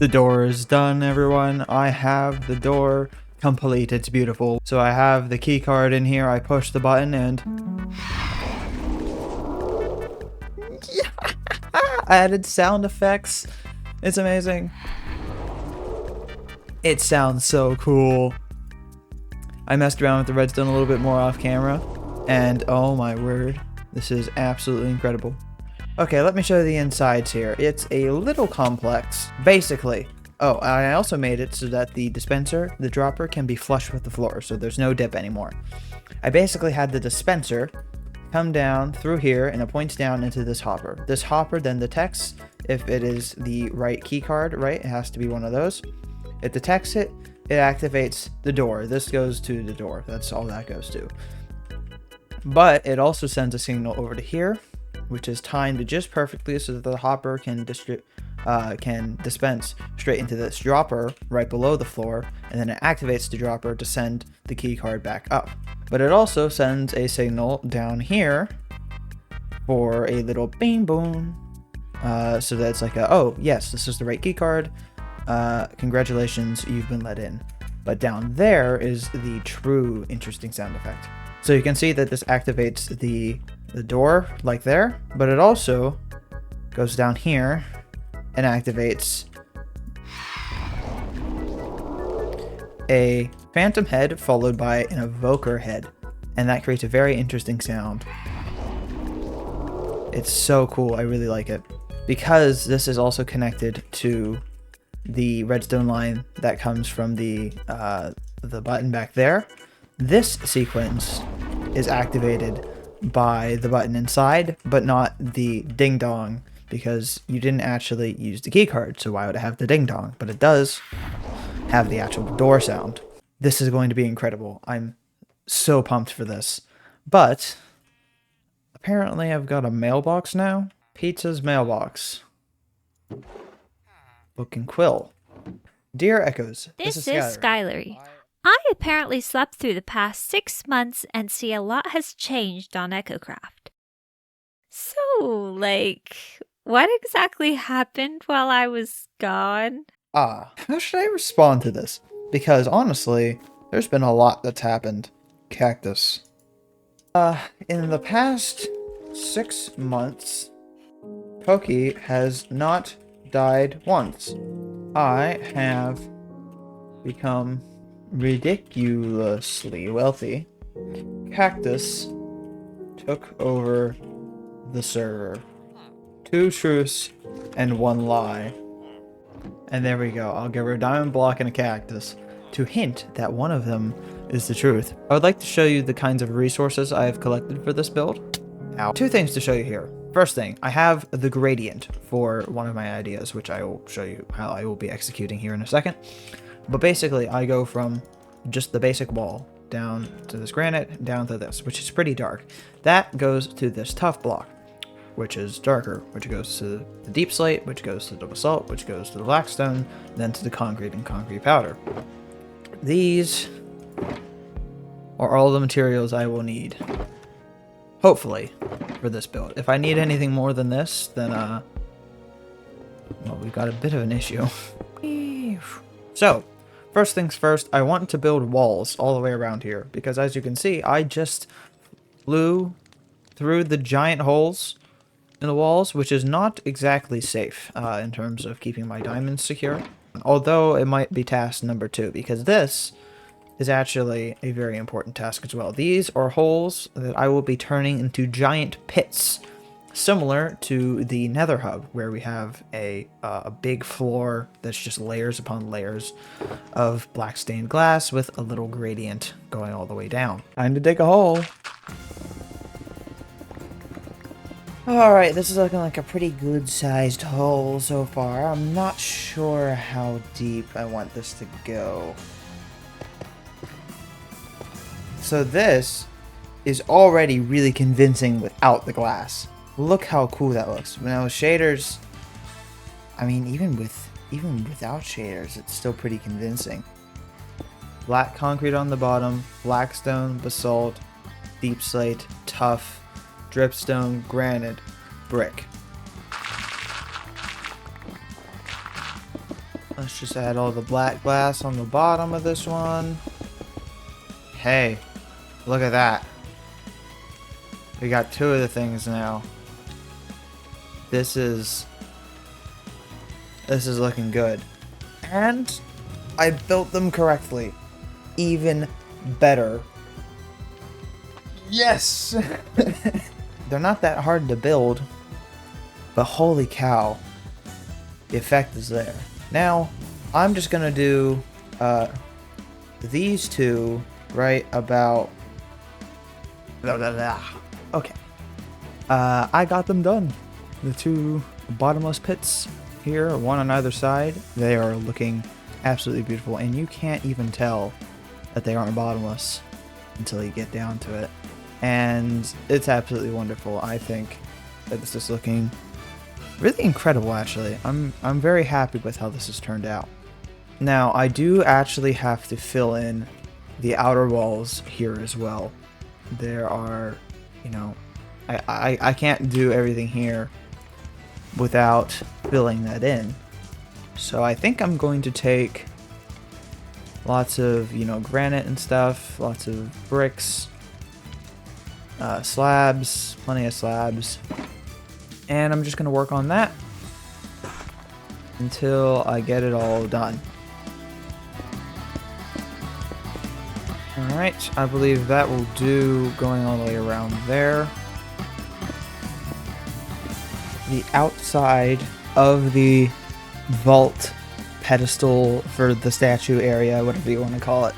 The door is done, everyone. I have the door complete. It's beautiful. So I have the key card in here. I push the button and I added sound effects. It's amazing. It sounds so cool. I messed around with the redstone a little bit more off camera, and oh my word, this is absolutely incredible. Okay, let me show you the insides here. It's a little complex. Basically, oh, I also made it so that the dispenser, the dropper, can be flush with the floor, so there's no dip anymore. I basically had the dispenser come down through here, and it points down into this hopper. This hopper then detects if it is the right key card, right? It has to be one of those. It detects it, it activates the door. This goes to the door. That's all that goes to. But it also sends a signal over to here, which is timed just perfectly so that the hopper can dispense straight into this dropper right below the floor, and then it activates the dropper to send the key card back up. But it also sends a signal down here for a little bing boom, so that it's like oh yes, this is the right key card. Congratulations, you've been let in. But down there is the true interesting sound effect. So you can see that this activates the door like there, but it also goes down here and activates a phantom head followed by an evoker head, and that creates a very interesting sound. It's so cool. I really like it because this is also connected to the redstone line that comes from the button back there. This sequence is activated by the button inside, but not the ding dong, because you didn't actually use the key card, so why would it have the ding dong? But it does have the actual door sound. This is going to be incredible. I'm so pumped for this. But apparently I've got a mailbox now. Pizza's mailbox. Book and quill. Dear Echoes, This is Skylar. I apparently slept through the past 6 months and see a lot has changed on Echocraft. So, what exactly happened while I was gone? How should I respond to this? Because honestly, there's been a lot that's happened. Cactus. In the past 6 months, Pokey has not died once. I have become ridiculously wealthy. Cactus took over the server. 2 truths and 1 lie. And there we go. I'll give her a diamond block and a cactus to hint that one of them is the truth. I would like to show you the kinds of resources I have collected for this build. Now, 2 things to show you here. First thing, I have the gradient for one of my ideas, which I will show you how I will be executing here in a second. But basically, I go from just the basic wall down to this granite, down to this, which is pretty dark. That goes to this tough block, which is darker, which goes to the deep slate, which goes to the basalt, which goes to the blackstone, then to the concrete and concrete powder. These are all the materials I will need, hopefully, for this build. If I need anything more than this, then, well, we've got a bit of an issue. So, first things first, I want to build walls all the way around here, because as you can see, I just flew through the giant holes in the walls, which is not exactly safe in terms of keeping my diamonds secure. Although it might be task number 2, because this is actually a very important task as well. These are holes that I will be turning into giant pits, similar to the Nether Hub, where we have a big floor that's just layers upon layers of black stained glass with a little gradient going all the way down. Time to dig a hole. Alright, this is looking like a pretty good-sized hole so far. I'm not sure how deep I want this to go. So this is already really convincing without the glass. Look how cool that looks. Now with shaders, I mean, even without shaders, it's still pretty convincing. Black concrete on the bottom, blackstone, basalt, deep slate, tough, dripstone, granite, brick. Let's just add all the black glass on the bottom of this one. Hey, look at that. We got 2 of the things now. This is looking good. And I built them correctly. Even better. Yes! They're not that hard to build, but holy cow, the effect is there. Now, I'm just gonna do these 2 right about... Okay. I got them done. The 2 bottomless pits here, one on either side, they are looking absolutely beautiful, and you can't even tell that they aren't bottomless until you get down to it. And it's absolutely wonderful. I think that this is looking really incredible, actually. I'm very happy with how this has turned out. Now, I do actually have to fill in the outer walls here as well. There are, you know, I can't do everything here without filling that in. So I think I'm going to take lots of, you know, granite and stuff, lots of bricks, slabs, plenty of slabs, and I'm just going to work on that until I get it all done. Alright, I believe that will do going all the way around there. The outside of the vault pedestal for the statue area, whatever you want to call it,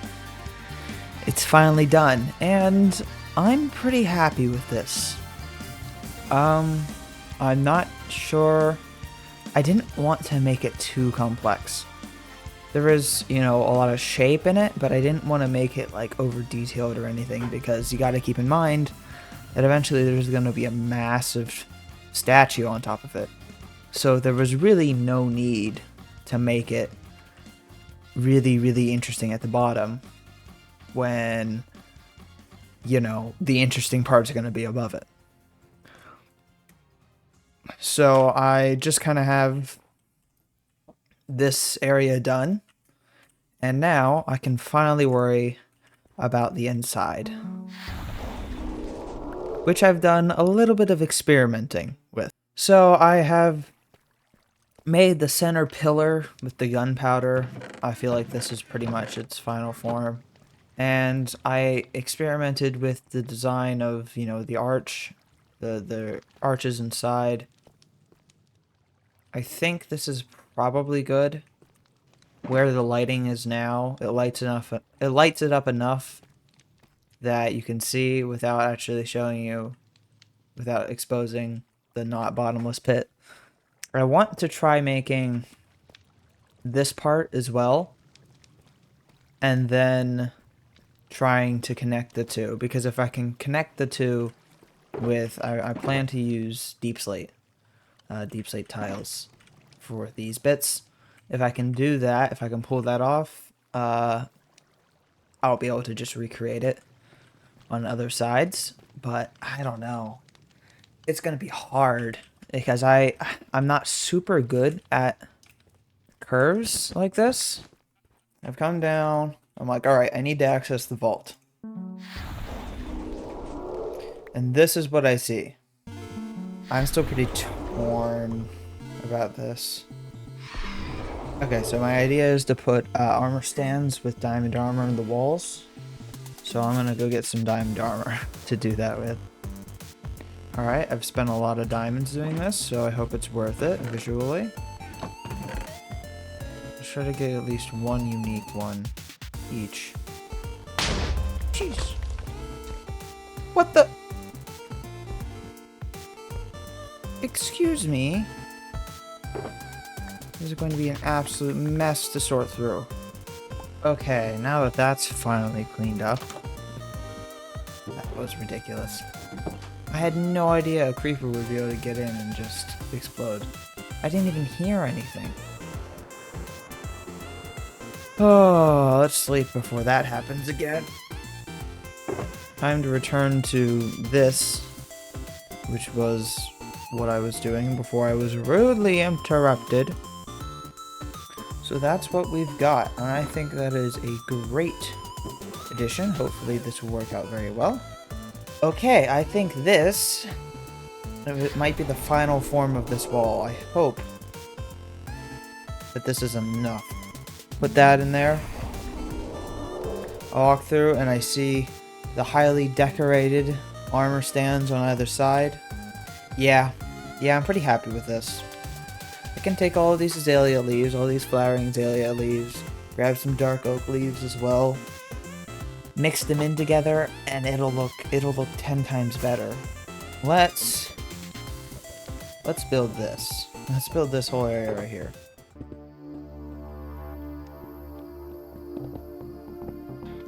it's finally done, and I'm pretty happy with this. I'm not sure. I didn't want to make it too complex. There is, you know, a lot of shape in it, but I didn't want to make it like over detailed or anything, because you got to keep in mind that eventually there's going to be a massive statue on top of it. So there was really no need to make it really, really interesting at the bottom when, you know, the interesting part's going to be above it. So I just kind of have this area done, and now I can finally worry about the inside, which I've done a little bit of experimenting with. So I have made the center pillar with the gunpowder. I feel like this is pretty much its final form. And I experimented with the design of, you know, the arch, the arches inside. I think this is probably good. Where the lighting is now, it lights it up enough that you can see without actually showing you, without exposing the not bottomless pit. I want to try making this part as well, and then trying to connect the 2, because if I can connect the 2 with, I plan to use deep slate tiles for these bits. If I can do that, if I can pull that off, I'll be able to just recreate it on other sides, but I don't know. It's gonna be hard because I'm not super good at curves like this. I've come down, I'm like, alright, I need to access the vault. And this is what I see. I'm still pretty torn about this. Okay, so my idea is to put armor stands with diamond armor on the walls. So I'm gonna go get some diamond armor to do that with. Alright, I've spent a lot of diamonds doing this, so I hope it's worth it visually. Let's try to get at least one unique one each. Jeez. What the? Excuse me. This is going to be an absolute mess to sort through. Okay, now that that's finally cleaned up. That was ridiculous. I had no idea a creeper would be able to get in and just explode. I didn't even hear anything. Oh, let's sleep before that happens again. Time to return to this, which was what I was doing before I was rudely interrupted. So So that's what we've got, and I think that is a great addition. Hopefully this will work out very well. Okay, I think this it might be the final form of this wall. I hope that this is enough. Put that in there. I walk through and I see the highly decorated armor stands on either side. Yeah, I'm pretty happy with this. I can take all of these azalea leaves, all these flowering azalea leaves, grab some dark oak leaves as well, mix them in together, and it'll look 10 times better. Let's build this. Let's build this whole area right here.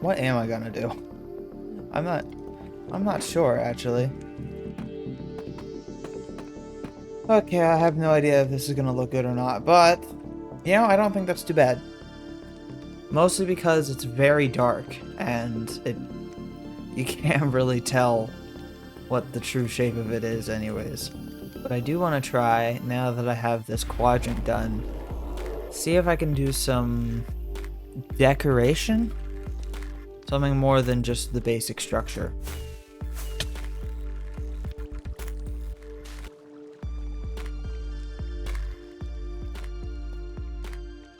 What am I gonna do? I'm not sure actually. Okay, I have no idea if this is gonna look good or not, but you know, I don't think that's too bad. Mostly because it's very dark and you can't really tell what the true shape of it is anyways. But I do want to try, now that I have this quadrant done, see if I can do some decoration? Something more than just the basic structure.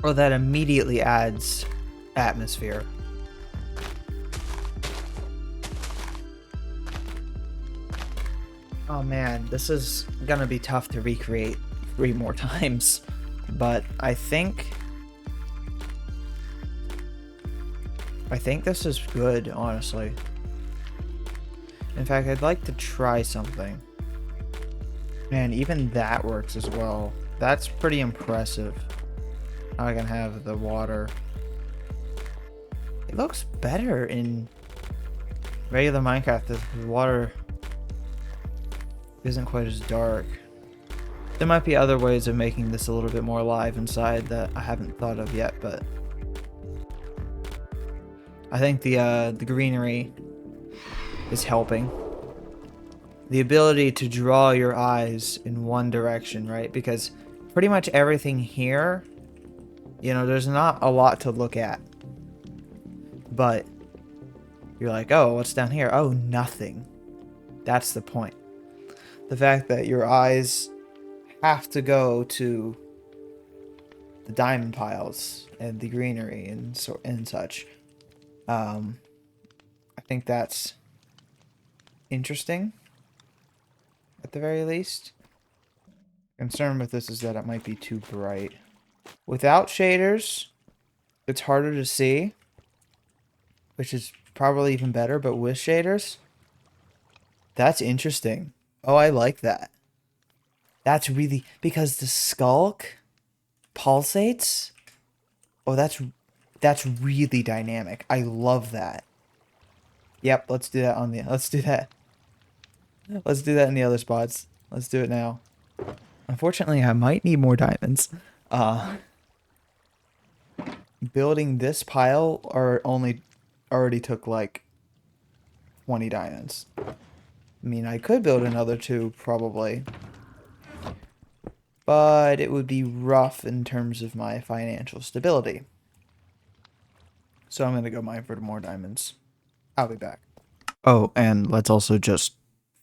Or that immediately adds atmosphere. Oh man, this is gonna be tough to recreate 3 more times. But I think this is good, honestly. In fact, I'd like to try something. Man, even that works as well. That's pretty impressive. How I can have the water. It looks better in regular Minecraft if the water isn't quite as dark. There might be other ways of making this a little bit more alive inside that I haven't thought of yet, but I think the greenery is helping. The ability to draw your eyes in one direction, right? Because pretty much everything here, you know, there's not a lot to look at. But you're like, oh, what's down here? Oh, nothing. That's the point. The fact that your eyes have to go to the diamond piles and the greenery and such. I think that's interesting, at the very least. Concern with this is that it might be too bright. Without shaders, it's harder to see, which is probably even better, but with shaders, that's interesting. Oh, I like that. That's really, because the skulk pulsates. Oh, that's really dynamic. I love that. Yep, let's do that let's do that. Let's do that in the other spots. Let's do it now. Unfortunately, I might need more diamonds. Building this pile already took like 20 diamonds. I mean, I could build another 2 probably, but it would be rough in terms of my financial stability. So I'm gonna go mine for more diamonds. I'll be back. Oh, and let's also just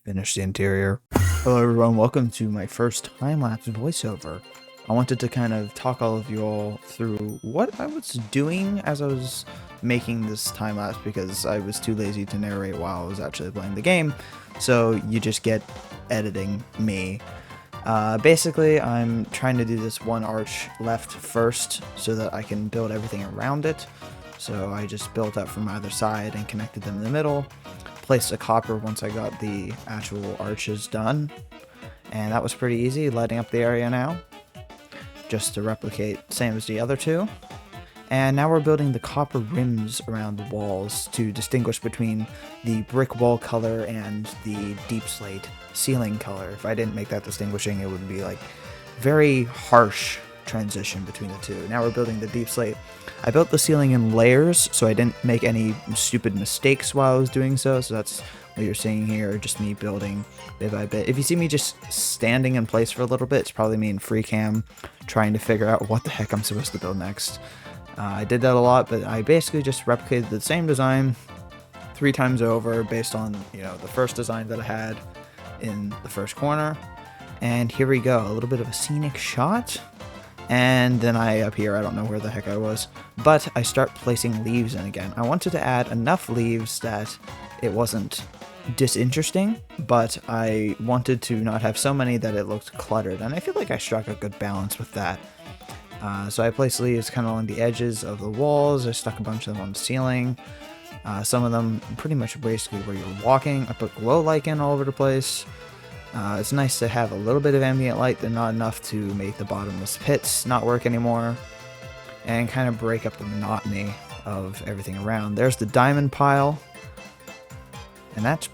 finish the interior. Hello everyone, welcome to my first time-lapse voiceover. I wanted to kind of talk all of you all through what I was doing as I was making this time-lapse, because I was too lazy to narrate while I was actually playing the game. So you just get editing me. Basically, I'm trying to do this one arch left first so that I can build everything around it. So I just built up from either side and connected them in the middle. Placed a copper once I got the actual arches done. And that was pretty easy, lighting up the area now. Just to replicate same as the other 2. And now we're building the copper rims around the walls to distinguish between the brick wall color and the deep slate ceiling color. If I didn't make that distinguishing, it would be like very harsh transition between the two. Now we're building the deep slate. I built the ceiling in layers, so I didn't make any stupid mistakes while I was doing so. So that's what you're seeing here, just me building bit by bit. If you see me just standing in place for a little bit, it's probably me in free cam trying to figure out what the heck I'm supposed to build next. I did that a lot, but I basically just replicated the same design 3 times over based on, you know, the first design that I had in the first corner. And here we go, a little bit of a scenic shot. And then up here, I don't know where the heck I was, but I start placing leaves in again. I wanted to add enough leaves that it wasn't disinteresting, but I wanted to not have so many that it looked cluttered. And I feel like I struck a good balance with that. So I placed leaves kind of along the edges of the walls. I stuck a bunch of them on the ceiling. Some of them pretty much basically where you're walking. I put glow lichen all over the place. It's nice to have a little bit of ambient light, but not enough to make the bottomless pits not work anymore, and kind of break up the monotony of everything around. There's the diamond pile, and that's...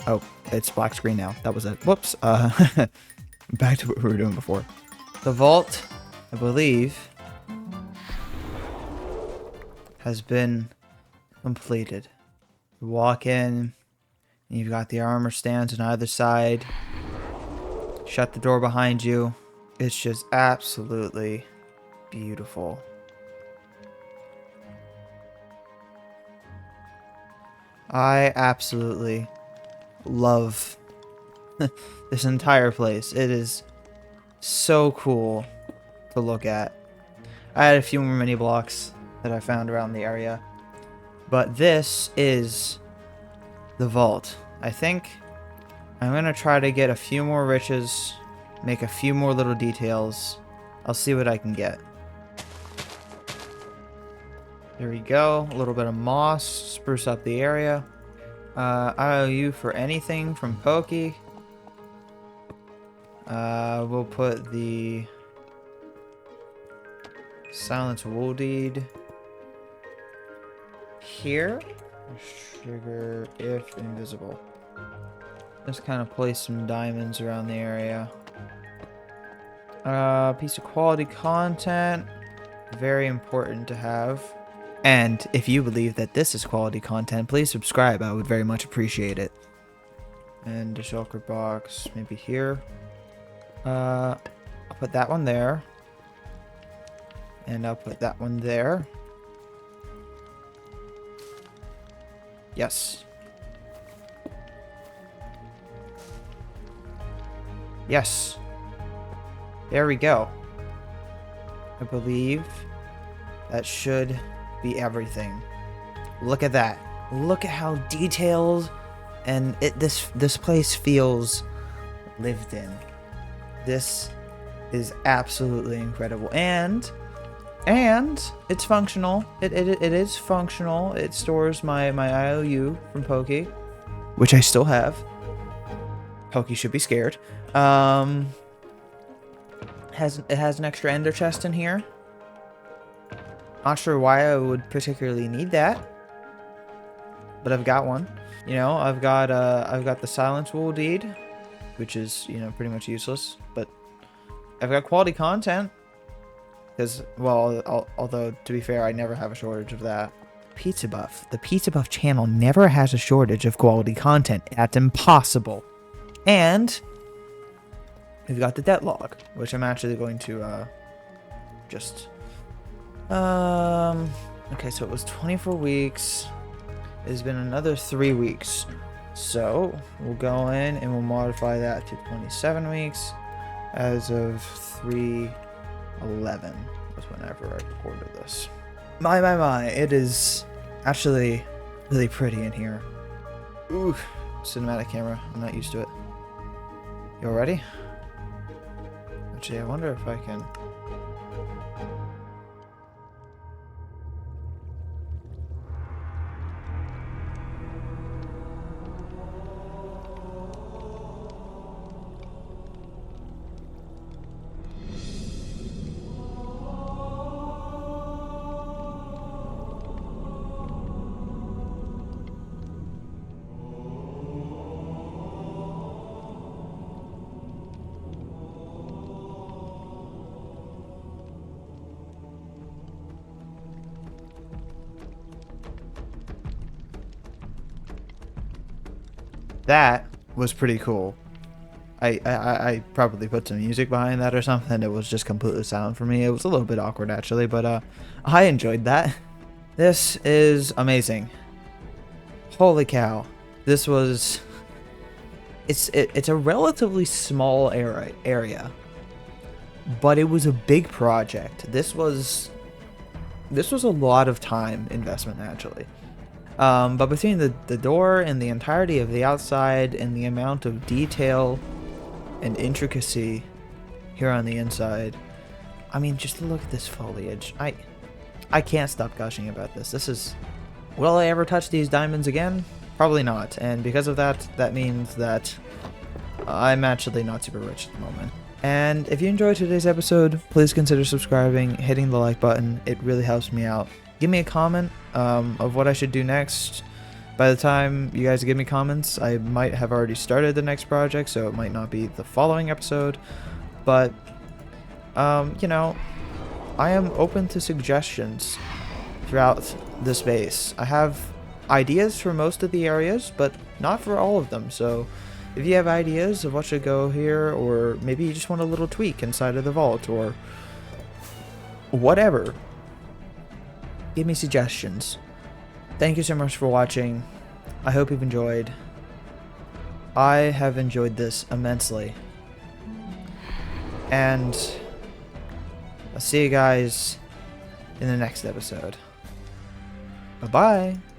oh, it's black screen now. That was it. Whoops. Back to what we were doing before. The vault, I believe, has been completed. You walk in, and you've got the armor stands on either side. Shut the door behind you. It's just absolutely beautiful. I absolutely love this entire place. It is so cool to look at. I had a few more mini blocks that I found around the area, but this is the vault. I think I'm gonna try to get a few more riches, make a few more little details. I'll see what I can get. There we go. A little bit of moss, spruce up the area. IOU for anything from Pokey. We'll put the Silence Wool Deed here. Sugar if invisible. Just kind of place some diamonds around the area. Piece of quality content. Very important to have. And if you believe that this is quality content, please subscribe. I would very much appreciate it. And a shulker box, maybe here. I'll put that one there. And I'll put that one there. Yes. Yes. There we go. I believe that should be everything. Look at that. Look at how detailed and this place feels lived in. This is absolutely incredible. And it's functional. It is functional. It stores my IOU from Pokey, which I still have. Pokey should be scared. It has an extra ender chest in here. Not sure why I would particularly need that, but I've got one. You know, I've got the Silence Wool Deed, which is, you know, pretty much useless, but I've got quality content. Because, well, although, to be fair, I never have a shortage of that. Pizza Buff. The Pizza Buff channel never has a shortage of quality content. That's impossible. And we've got the Deadlog, which I'm actually going to just... Okay, so it was 24 weeks. It's been another 3 weeks. So, we'll go in and we'll modify that to 27 weeks as of 3/11 was whenever I recorded this. My, it is actually really pretty in here. Ooh, cinematic camera. I'm not used to it. You all ready? Actually, I wonder if I can... That was pretty cool. I probably put some music behind that or something. It was just completely silent for me. It was a little bit awkward actually, but I enjoyed that. This is amazing. Holy cow. This was it's a relatively small area, but it was a big project. This was a lot of time investment actually. But between the door and the entirety of the outside and the amount of detail and intricacy here on the inside, I mean, just look at this foliage. I can't stop gushing about this. This is... Will I ever touch these diamonds again? Probably not. And because of that, that means that I'm actually not super rich at the moment. And if you enjoyed today's episode, please consider subscribing, hitting the like button. It really helps me out. Give me a comment of what I should do next. By the time you guys give me comments, I might have already started the next project, so it might not be the following episode. But, you know, I am open to suggestions throughout the space. I have ideas for most of the areas, but not for all of them. So if you have ideas of what should go here, or maybe you just want a little tweak inside of the vault, or whatever, give me suggestions. Thank you so much for watching. I hope you've enjoyed. I have enjoyed this immensely. And I'll see you guys in the next episode. Bye-bye.